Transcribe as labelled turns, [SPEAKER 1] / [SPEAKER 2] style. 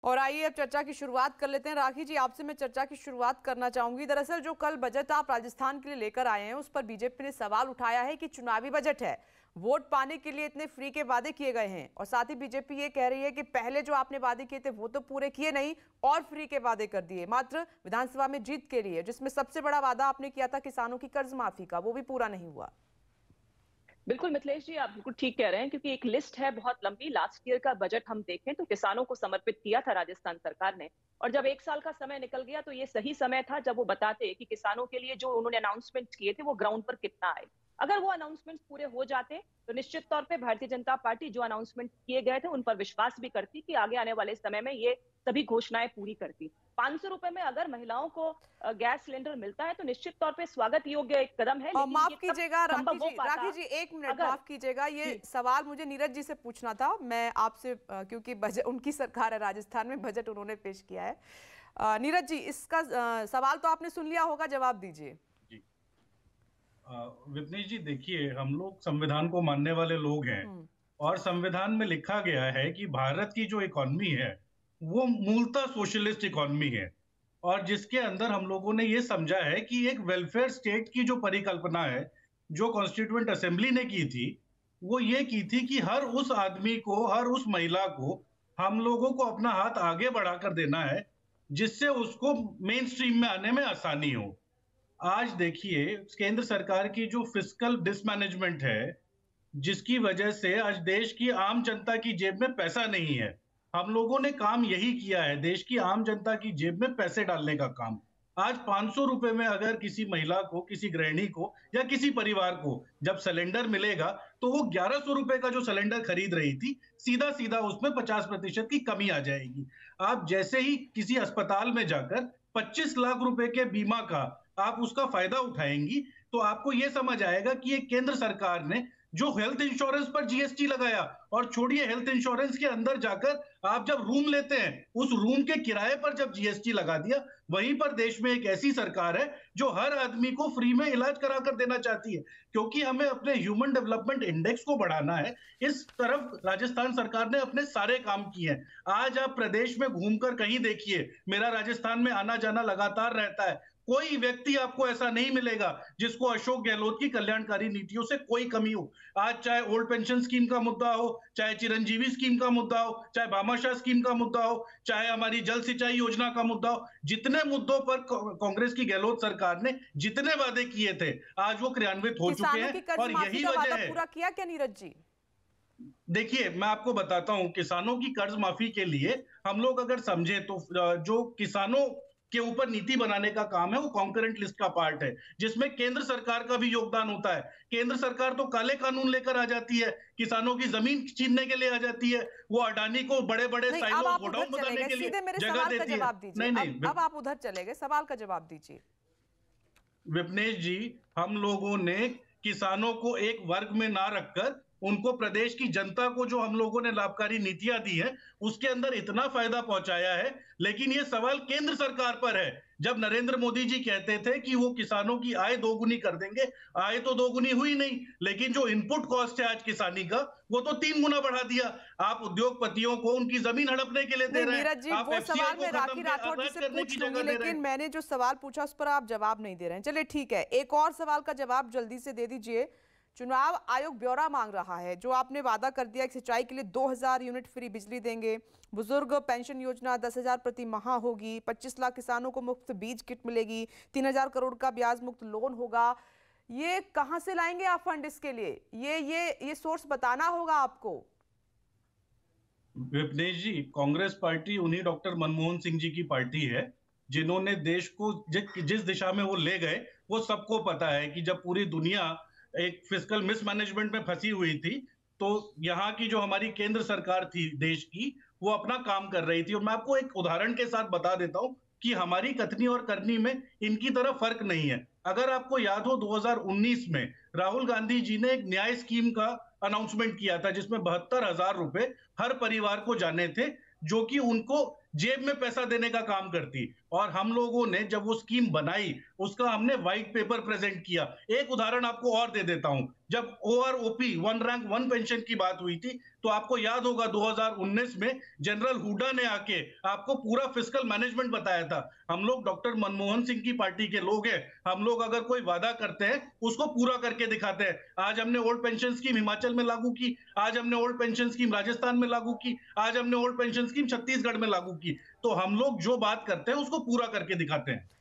[SPEAKER 1] और आइए अब चर्चा की शुरुआत कर लेते हैं। राखी जी, आपसे मैं चर्चा की शुरुआत करना चाहूंगी। दरअसल जो कल बजट आप राजस्थान के लिए लेकर आए हैं, उस पर बीजेपी ने सवाल उठाया है कि चुनावी बजट है, वोट पाने के लिए इतने फ्री के वादे किए गए हैं। और साथ ही बीजेपी ये कह रही है कि पहले जो आपने वादे किए थे वो तो पूरे किए नहीं और फ्री के वादे कर दिए मात्र विधानसभा में जीत के लिए, जिसमें सबसे बड़ा वादा आपने किया था किसानों की कर्ज माफी का, वो भी पूरा नहीं हुआ।
[SPEAKER 2] बिल्कुल मिथिलेश जी, आप बिल्कुल ठीक कह रहे हैं, क्योंकि एक लिस्ट है बहुत लंबी। लास्ट ईयर का बजट हम देखें तो किसानों को समर्पित किया था राजस्थान सरकार ने, और जब एक साल का समय निकल गया तो ये सही समय था जब वो बताते कि किसानों के लिए जो उन्होंने अनाउंसमेंट किए थे वो ग्राउंड पर कितना आए। अगर वो अनाउंसमेंट पूरे हो जाते तो निश्चित तौर पे भारतीय जनता पार्टी जो अनाउंसमेंट किए गए थे उन पर विश्वास भी करती कि आगे आने वाले समय में ये सभी घोषणाएं पूरी करती। 500 रुपए में अगर महिलाओं को गैस सिलेंडर मिलता है तो निश्चित तौर पे स्वागत योग्य एक कदम है, लेकिन
[SPEAKER 1] माफ
[SPEAKER 2] ये तब
[SPEAKER 1] कीजिएगा
[SPEAKER 2] संभव हो पाता
[SPEAKER 1] राखी जी, एक मिनट
[SPEAKER 2] अगर
[SPEAKER 1] माफ कीजिएगा, ये
[SPEAKER 2] जी।
[SPEAKER 1] सवाल मुझे नीरज जी से पूछना था। मैं आपसे क्योंकि बजट उनकी सरकार है राजस्थान में, बजट उन्होंने पेश किया है। नीरज जी, इसका सवाल तो आपने सुन लिया होगा, जवाब दीजिए।
[SPEAKER 3] जी विपनेश जी, देखिए, हम लोग संविधान को मानने वाले लोग हैं और संविधान में लिखा गया है कि भारत की जो इकॉनमी है वो मूलतः सोशलिस्ट इकॉनमी है, और जिसके अंदर हम लोगों ने ये समझा है कि एक वेलफेयर स्टेट की जो परिकल्पना है, जो कॉन्स्टिट्यूएंट असेंबली ने की थी, वो ये की थी कि हर उस आदमी को, हर उस महिला को हम लोगों को अपना हाथ आगे बढ़ाकर देना है, जिससे उसको मेन स्ट्रीम में आने में आसानी हो। आज देखिए, केंद्र सरकार की जो फिस्कल डिसमैनेजमेंट है, जिसकी वजह से आज देश की आम जनता की जेब में पैसा नहीं है। हम लोगों ने काम यही किया है, देश की आम जनता की जेब में पैसे डालने का काम। आज 500 रुपए में अगर किसी महिला को, किसी गृहिणी को या किसी परिवार को जब सिलेंडर मिलेगा, तो वो 1100 रुपए का जो सिलेंडर खरीद रही थी, सीधा सीधा उसमें 50% की कमी आ जाएगी। आप जैसे ही किसी अस्पताल में जाकर 25 लाख रुपए के बीमा का आप उसका फायदा उठाएंगी, तो आपको यह समझ आएगा कि ये केंद्र सरकार ने जो हेल्थ इंश्योरेंस पर जीएसटी लगाया, और छोड़िए हेल्थ इंश्योरेंस के अंदर जाकर आप जब रूम लेते हैं, उस रूम के किराए पर जब जीएसटी लगा दिया, वहीं पर देश में एक ऐसी सरकार है जो हर आदमी को फ्री में इलाज करा कर देना चाहती है, क्योंकि हमें अपने ह्यूमन डेवलपमेंट इंडेक्स को बढ़ाना है। इस तरफ राजस्थान सरकार ने अपने सारे काम किए हैं। आज आप प्रदेश में घूमकर कहीं देखिए, मेरा राजस्थान में आना जाना लगातार रहता है, कोई व्यक्ति आपको ऐसा नहीं मिलेगा जिसको अशोक गहलोत की कल्याणकारी नीतियों से कोई कमी हो। आज चाहे ओल्ड पेंशन स्कीम का मुद्दा हो, चाहे चिरंजीवी स्कीम का मुद्दा हो, चाहे भामाशाह स्कीम का मुद्दा हो, चाहे हमारी जल सिंचाई योजना का मुद्दा हो, जितने मुद्दों पर कांग्रेस की गहलोत सरकार ने जितने वादे किए थे, आज वो क्रियान्वित हो चुके हैं, और यही वजह है।
[SPEAKER 1] पूरा किया क्या नीरज जी?
[SPEAKER 3] देखिए, मैं आपको बताता हूं, किसानों की कर्ज माफी के लिए हम लोग अगर समझे तो जो किसानों के ऊपर नीति बनाने का काम है वो कॉन्करेंट लिस्ट का पार्ट है, जिसमें केंद्र सरकार का भी योगदान होता है। केंद्र सरकार तो काले कानून लेकर आ जाती है, किसानों की जमीन छीनने के लिए आ जाती है, वो अडानी को बड़े बड़े साइलो गोडाउन बनाने के लिए जगह देती है। नहीं,
[SPEAKER 1] अब आप उधर चले गए, सवाल का जवाब दीजिए।
[SPEAKER 3] विपनेश जी, हम लोगों ने किसानों को एक वर्ग में ना रखकर उनको, प्रदेश की जनता को जो हम लोगों ने लाभकारी नीतियां दी हैं, उसके अंदर इतना फायदा पहुंचाया है। लेकिन ये सवाल केंद्र सरकार पर है। जब नरेंद्र मोदी जी कहते थे कि वो किसानों की आय दोगुनी कर देंगे, आय तो दोगुनी हुई नहीं, लेकिन जो इनपुट कॉस्ट है आज किसानी का, वो तो 3 गुना बढ़ा दिया। आप उद्योगपतियों को उनकी जमीन हड़पने के लिए दे रहे हैं। आप
[SPEAKER 1] वो सवाल मैं राखी राठौर जी से पूछ लूंगी, लेकिन मैंने जो सवाल पूछा उस पर आप जवाब नहीं दे रहे हैं। चलिए ठीक है, एक और सवाल का जवाब जल्दी से दे दीजिए। चुनाव आयोग ब्यौरा मांग रहा है, जो आपने वादा कर दिया कि सिंचाई के लिए 2000 यूनिट फ्री बिजली देंगे, बुजुर्ग पेंशन योजना 10,000 प्रति माह होगी, 25 लाख किसानों को मुफ्त बीज किट मिलेगी, 3000 करोड़ का ब्याज मुक्त लोन होगा। ये कहां से लाएंगे आप फंड इसके लिए? ये सोर्स बताना होगा आपको।
[SPEAKER 3] विपनेश जी, कांग्रेस पार्टी उन्हीं डॉक्टर मनमोहन सिंह जी की पार्टी है, जिन्होंने देश को जिस दिशा में वो ले गए, वो सबको पता है कि जब पूरी दुनिया एक फिस्कल मिसमैनेजमेंट में फंसी हुई थी, तो यहाँ की जो हमारी केंद्र सरकार थी देश की, वो अपना काम कर रही थी। और मैं आपको एक उदाहरण के साथ बता देता हूं कि हमारी कथनी और करनी में इनकी तरफ फर्क नहीं है। अगर आपको याद हो, 2019 में राहुल गांधी जी ने एक न्याय स्कीम का अनाउंसमेंट किया था, जिसमें 72,000 रुपए हर परिवार को जाने थे, जो कि उनको जेब में पैसा देने का काम करती। और हम लोगों ने जब वो स्कीम बनाई, उसका हमने व्हाइट पेपर प्रेजेंट किया। एक उदाहरण आपको और दे देता हूं, जब OROP one rank one pension की बात हुई थी, तो आपको याद होगा 2019 में जनरल हुडा ने आके आपको पूरा फिस्कल मैनेजमेंट बताया था। हम लोग डॉक्टर मनमोहन सिंह की पार्टी के लोग हैं, हम लोग अगर कोई वादा करते हैं उसको पूरा करके दिखाते हैं। आज हमने ओल्ड पेंशन स्कीम हिमाचल में लागू की, आज हमने ओल्ड पेंशन स्कीम राजस्थान में लागू की, आज हमने ओल्ड पेंशन स्कीम छत्तीसगढ़ में लागू की। तो हम लोग जो बात करते हैं उसको पूरा करके दिखाते हैं।